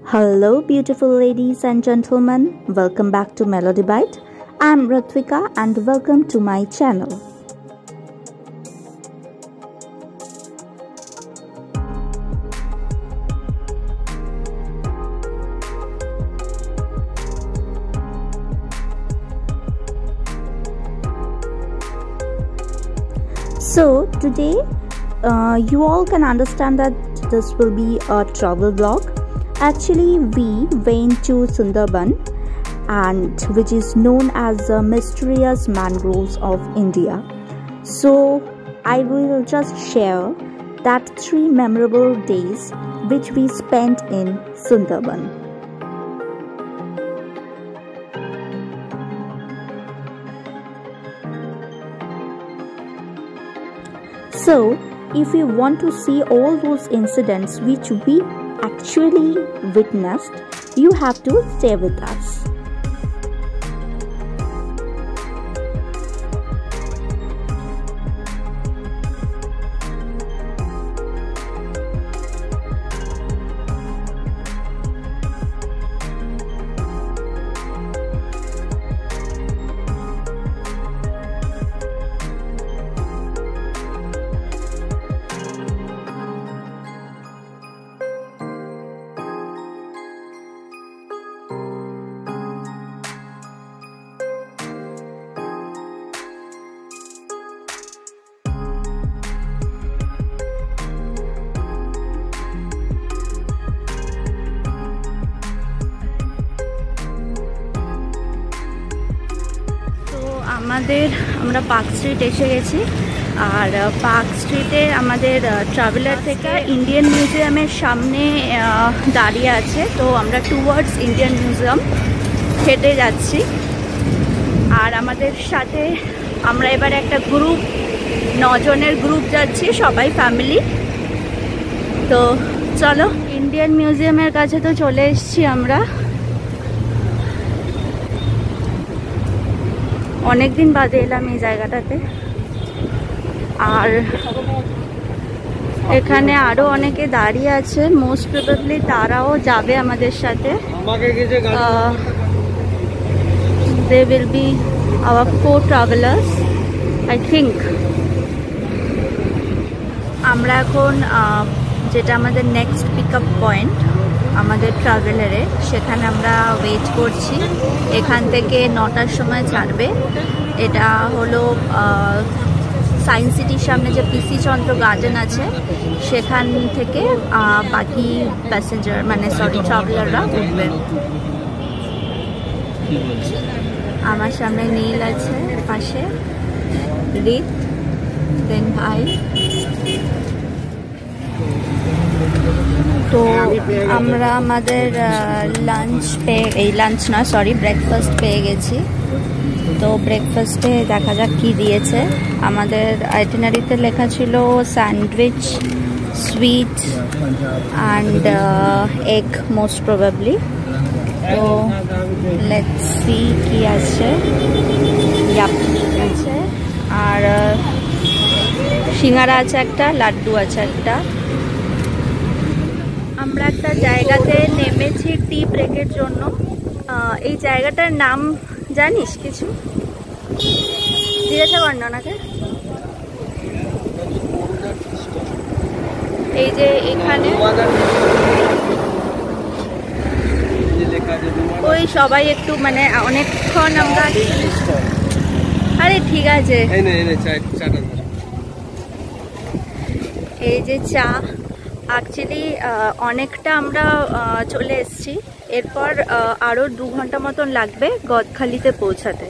Hello, beautiful ladies and gentlemen. Welcome back to Melody Bite. I'm Ratvika and welcome to my channel. So today you all can understand that this will be a travel vlog. Actually, we went to Sundarban, and which is known as the mysterious mangroves of India. So I will just share that 3 memorable days which we spent in Sundarban. So if you want to see all those incidents which we actually witnessed, you have to stay with us. আমরা park street এসে গেছি, আর park স্ট্রিটে আমাদের traveller থেকে Indian মিউজিয়ামের সামনে দাঁড়িয়ে আছে। তো আমরা টুয়ার্ডস ইন্ডিয়ান মিউজিয়াম হেঁটে যাচ্ছি, আর আমাদের সাথে আমরা এবার একটা গ্রুপ 9 জনের গ্রুপ যাচ্ছি, সবাই ফ্যামিলি। তো চলো, ইন্ডিয়ান মিউজিয়ামের কাছে তো চলে এসেছি আমরা। অনেকদিন বাদে এলাম এই জায়গাটাতে, আর এখানে আরো অনেকে দাঁড়িয়ে আছে। মোস্ট প্রবাবলি তারাও যাবে আমাদের সাথে। They will be our co-travelers, I think. আমরা এখন যেটা আমাদের নেক্সট পিক আপ পয়েন্ট আমাদের ট্রাভেলারে, সেখানে আমরা ওয়েট করছি। এখান থেকে 9টার সময় ছাড়বে। এটা হলো সায়েন্স সিটির সামনে যে পিসি চন্দ্র গার্ডেন আছে, সেখান থেকে বাকি প্যাসেঞ্জার ট্রাভেলাররা উঠবে। আমার সামনে নীল আছে, পাশে রিত, দেন ভাই। তো আমরা আমাদের ব্রেকফাস্ট পেয়ে গেছি। তো ব্রেকফাস্টে দেখা যাক কি দিয়েছে। আমাদের আইটিনারিতে লেখা ছিল sandwich, sweet and egg most probably. তো লেটস সি কি আছে। আছে, আর সিঙ্গারা আছে একটা, লাড্ডু আছে একটা। আমরা একটা জায়গাতে নেমেছি টি ব্রেকের জন্য। এই জায়গাটার নাম জানিস কিছু? জিজ্ঞাসা কর না ওনাকে। এই যে এখানে ওই সবাই একটু অনেকক্ষণ আমরা, আরে ঠিক আছে, এই যে চা। অ্যাকচুয়ালি অনেকটা আমরা চলে এসেছি। এরপর আরও 2 ঘন্টা মতন লাগবে গদখালিতে পৌঁছাতে।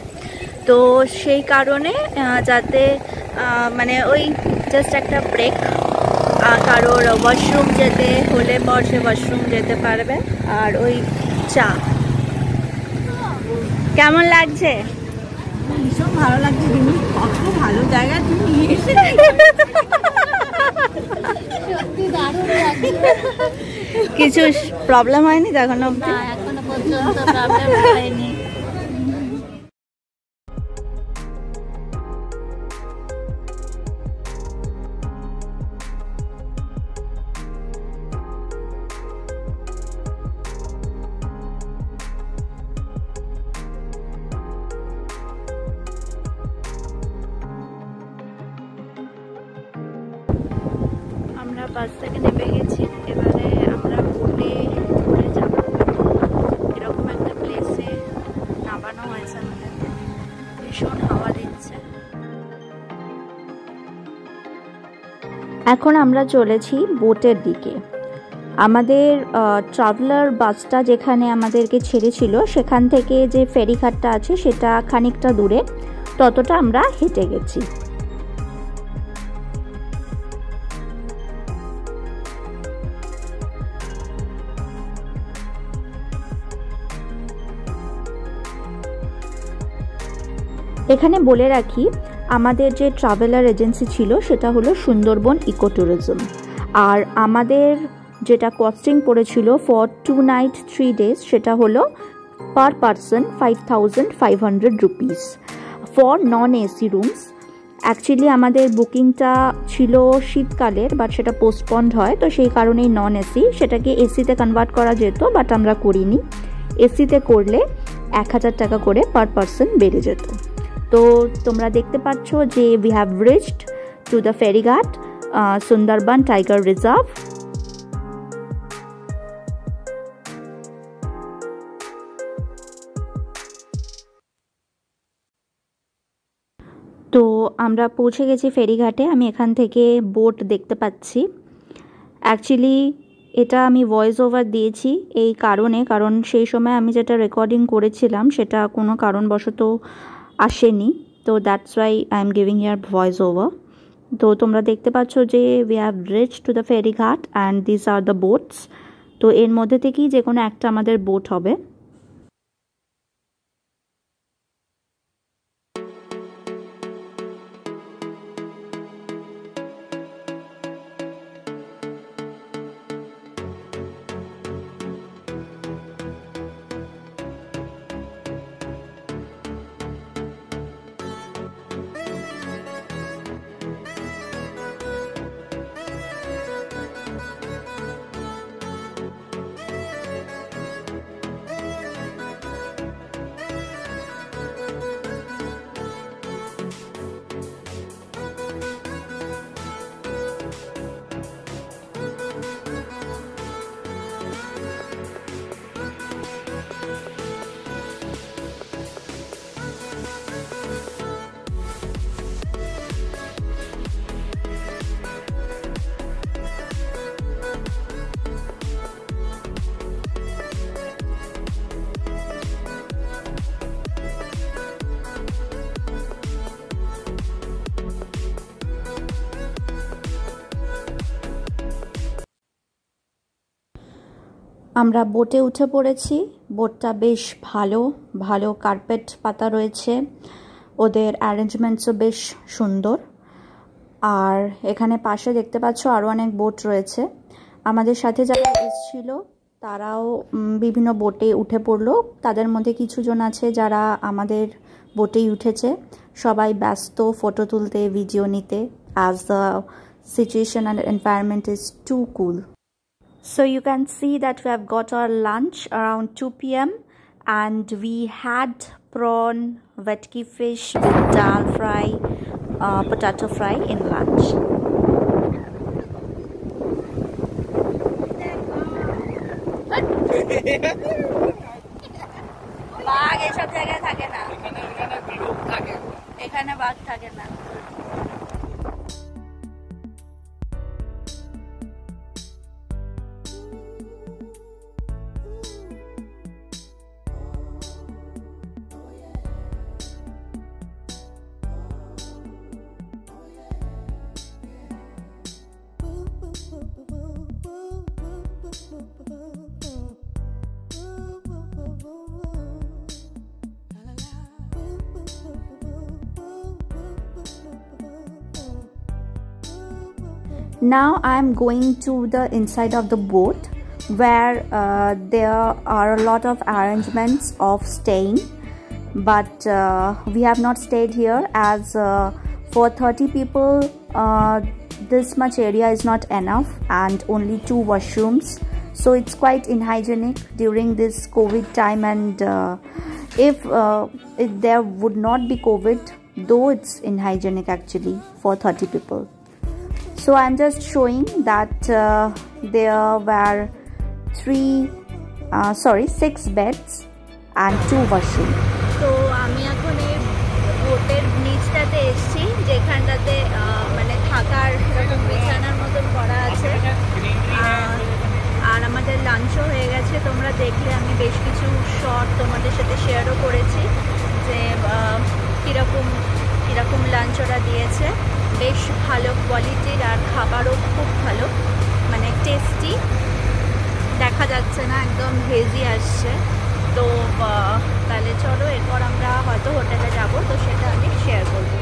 তো সেই কারণে যাতে ওই জাস্ট একটা ব্রেক, কারোর ওয়াশরুম যেতে হলে পর সে ওয়াশরুম যেতে পারবে। আর ওই চা। কেমন লাগছে? ভীষণ ভালো লাগছে। কত ভালো জায়গা তুমি এসে। কিছু প্রবলেম হয়নি তো এখনো অবধি? এখনো পর্যন্ত প্রবলেম হয়নি। বাস থেকে নেমে গেছি, এবারে আমরা বোটে ঘুরে যাব। এরকম একটা প্লেসে নামানো হয়েছে আমাদের, ভীষণ হাওয়া দিচ্ছে। এখন আমরা চলেছি বোটের দিকে। আমাদের ট্রাভেলার বাসটা যেখানে আমাদেরকে ছেড়েছিল সেখান থেকে যে ফেরিঘাটটা আছে সেটা খানিকটা দূরে, ততটা আমরা হেঁটে গেছি। এখানে বলে রাখি, আমাদের যে ট্রাভেলার এজেন্সি ছিল সেটা হলো সুন্দরবন ইকো ট্যুরিজম, আর আমাদের যেটা কস্টিং পড়েছিল ফর 2 নাইট 3 ডেজ সেটা হলো per person 5500 rupees for non AC rooms. Actually আমাদের বুকিংটা ছিল শীতকালের, বাট সেটা পোস্টপন্ড হয়, তো সেই কারণেই নন এসি, সেটাকে এসিতে কনভার্ট করা যেত, বাট আমরা করিনি। এসিতে করলে 1000 টাকা করে পার পারসন বেড়ে যেত। তো তোমরা দেখতে পাচ্ছ যে we have reached to the ফেরিঘাট, সুন্দরবন টাইগার রিজার্ভ। তো আমরা পৌঁছে গেছি ফেরিঘাটে। আমি এখান থেকে বোট দেখতে পাচ্ছি। অ্যাকচুয়ালি এটা আমি ভয়েস ওভার দিয়েছি এই কারণ সেই সময় আমি যেটা রেকর্ডিং করেছিলাম সেটা কোনো কারণবশত আসেনি, তো that's why I am giving here voice over. তো তোমরা দেখতে পাচ্ছ যে we have reached to the ফেরিঘাট and this are the boats. তো এর মধ্যে থেকেই যে কোনো একটা আমাদের বোট হবে। আমরা বোটে উঠে পড়েছি। বোটটা বেশ ভালো কার্পেট পাতা রয়েছে, ওদের অ্যারেঞ্জমেন্টসও বেশ সুন্দর। আর এখানে পাশে দেখতে পাচ্ছ আরও অনেক বোট রয়েছে। আমাদের সাথে যারা এসেছিল তারাও বিভিন্ন বোটে উঠে পড়লো। তাদের মধ্যে কিছু জন আছে যারা আমাদের বোটেই উঠেছে। সবাই ব্যস্ত ফটো তুলতে, ভিডিও নিতে, as the situation and environment is too cool. So you can see that we have got our lunch around 2 p.m. and we had prawn vetki fish with dal fry, potato fry in lunch. বাঘ এসব জায়গায় থাকে না, এখানে বাঘ থাকে না। Now I am going to the inside of the boat where there are a lot of arrangements of staying, but we have not stayed here as for 30 people this much area is not enough and only 2 washrooms, so it's quite unhygienic during this COVID time. And if there would not be COVID, though it's unhygienic actually for 30 people. So I'm just showing that there were 6 beds and 2 washrooms. তো আমি এখন এই বোটের নিচটাতে এসেছি, যেখানটাতে মানে থাকার এরকম বিছানার মতন করা আছে। আর আমাদের লাঞ্চও হয়ে গেছে, তোমরা দেখলে আমি বেশ কিছু শর্ট তোমাদের সাথে শেয়ারও করেছি যে কীরকম লাঞ্চ ওরা দিয়েছে। বেশ ভালো কোয়ালিটির আর খাবারও খুব ভালো, মানে টেস্টি, দেখা যাচ্ছে না একদম ভেজি আসছে। তো তাহলে চলো এরপর আমরা হয়তো হোটেলে যাব, তো সেটা আমি শেয়ার করবো।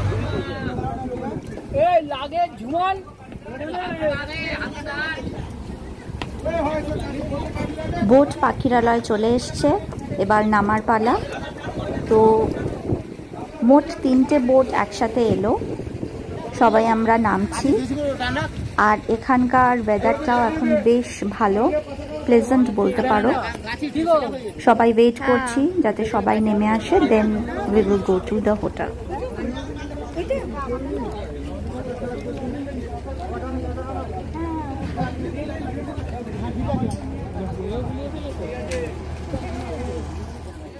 বোট পাখিরালয় চলে এসছে, এবার নামার পালা। তো মোট 3টে বোট একসাথে এলো, সবাই আমরা নামছি। আর এখানকার ওয়েদারটাও এখন বেশ ভালো, প্লেজেন্ট বলতে পারো। সবাই ওয়েট করছি যাতে সবাই নেমে আসে, then we will go to the hotel.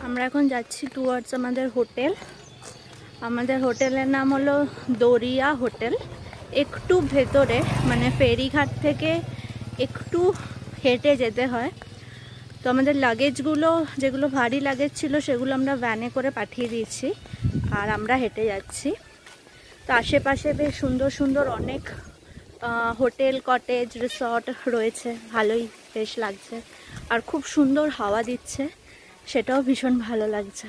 আমরা এখন যাচ্ছি টুয়ার্ডস আমাদের হোটেল। আমাদের হোটেলের নাম হলো দরিয়া হোটেল। একটু ভেতরে, মানে ফেরিঘাট থেকে একটু হেঁটে যেতে হয়। তো আমাদের লাগেজগুলো, যেগুলো ভারী লাগেজ ছিল, সেগুলো আমরা ভ্যানে করে পাঠিয়ে দিয়েছি, আর আমরা হেঁটে যাচ্ছি। তো আশেপাশে বেশ সুন্দর সুন্দর অনেক হোটেল, কটেজ, রিসর্ট রয়েছে, ভালোই বেশ লাগছে। আর খুব সুন্দর হাওয়া দিচ্ছে, সেটাও ভীষণ ভালো লাগছে।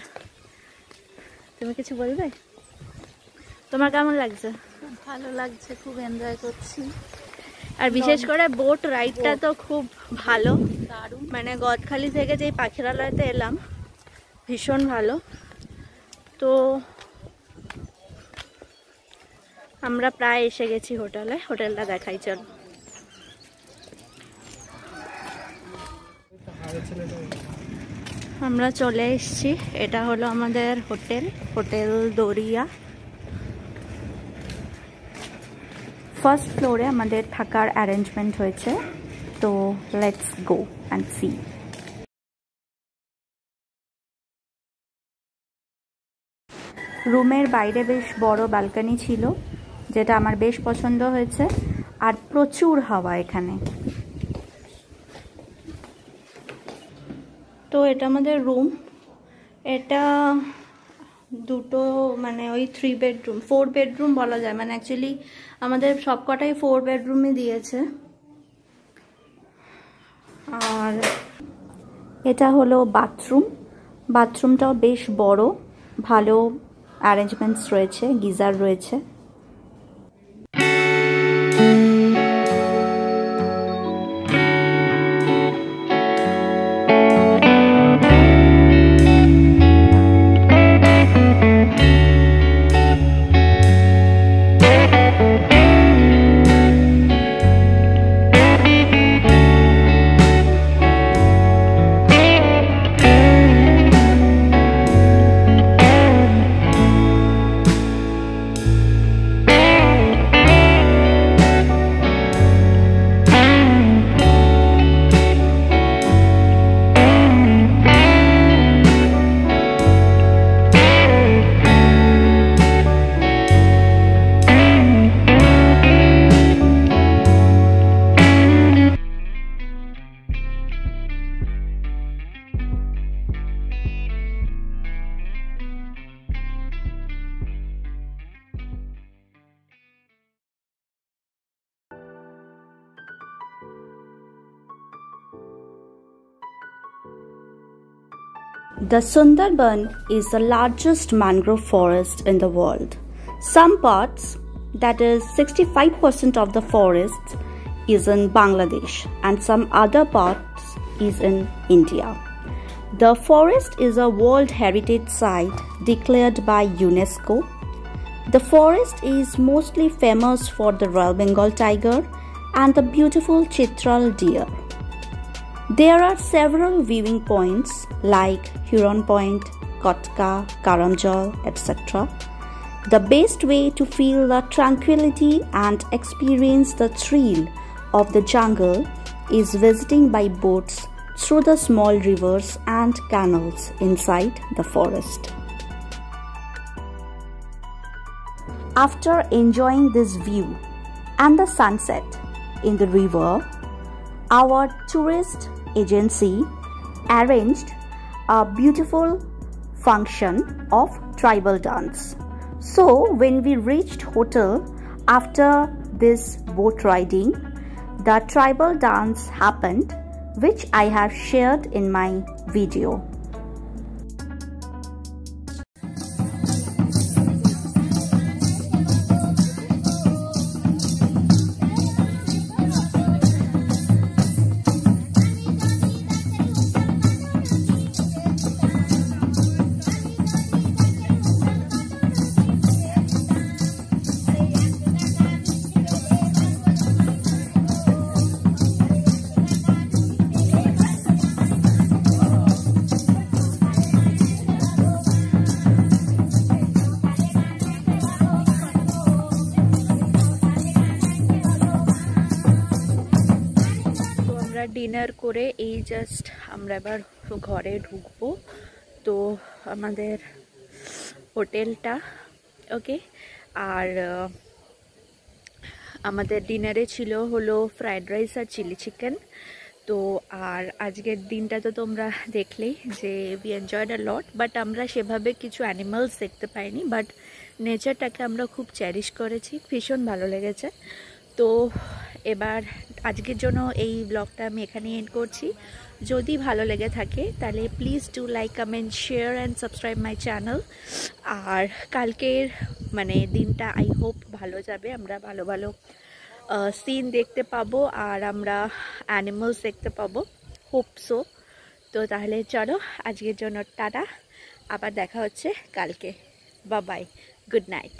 তুমি কিছু বলবে? তোমার কেমন লাগছে? খুব ভালো লাগছে, খুব এনজয় করছি। আর বিশেষ করে বোট রাইডটা তো খুব ভালো, মানে গদখালি থেকে যেই পাখিরালয়তে এলাম, ভীষণ ভালো। তো আমরা প্রায় এসে গেছি হোটেলে, হোটেলটা দেখাই চলো। আমরা চলে এসেছি, এটা হলো আমাদের হোটেল, হোটেল দরিয়া। ফার্স্ট ফ্লোরে আমাদের থাকার অ্যারেঞ্জমেন্ট হয়েছে, তো লেটস গো অ্যান্ড সি। রুমের বাইরে বেশ বড় ব্যালকনি ছিল, যেটা আমার বেশ পছন্দ হয়েছে, আর প্রচুর হাওয়া এখানে। তো এটা আমাদের রুম, এটা দুটো, মানে ওই 3 বেডরুম, 4 বেডরুম বলা যায়, মানে অ্যাকচুয়ালি আমাদের সবকটাই 4 বেডরুমই দিয়েছে। আর এটা হলো বাথরুম, বাথরুমটাও বেশ বড়, ভালো অ্যারেঞ্জমেন্টস রয়েছে, গিজার রয়েছে। The Sundarban is the largest mangrove forest in the world. Some parts, that is 65% of the forest, is in Bangladesh and some other parts is in India. The forest is a World Heritage Site declared by UNESCO. The forest is mostly famous for the Royal Bengal tiger and the beautiful Chitral deer. There are several viewing points like Huron Point, Kotka, Karamjal, etc. The best way to feel the tranquility and experience the thrill of the jungle is visiting by boats through the small rivers and canals inside the forest. After enjoying this view and the sunset in the river, our tourist agency arranged a beautiful function of tribal dance. So when we reached hotel after this boat riding, the tribal dance happened, which I have shared in my video. Dinner করে এই just আমরা এবার ঘরে ঢুকবো। তো আমাদের হোটেলটা ওকে, আর আমাদের ডিনারে ছিল হলো ফ্রাইড রাইস আর চিলি চিকেন। তো আর আজকের দিনটা তো তোমরা দেখলেই যে we enjoyed a lot, but আমরা সেভাবে কিছু অ্যানিমালস দেখতে পাইনি, বাট নেচারটাকে আমরা খুব চ্যারিশ করেছি, ভীষণ ভালো লেগেছে। তো এবার আজকের জন্য এই ব্লগটা আমি এখানে এন্ড করছি। যদি ভালো লেগে থাকে তাহলে please do like, comment, share and subscribe my channel. আর কালকের মানে দিনটা আই হোপ ভালো যাবে, আমরা ভালো ভালো সিন দেখতে পাবো আর আমরা অ্যানিমালস দেখতে পাবো, হোপ সো। তো তাহলে চলো আজকের জন্য টাটা, আবার দেখা হচ্ছে কালকে। Bye bye, good night.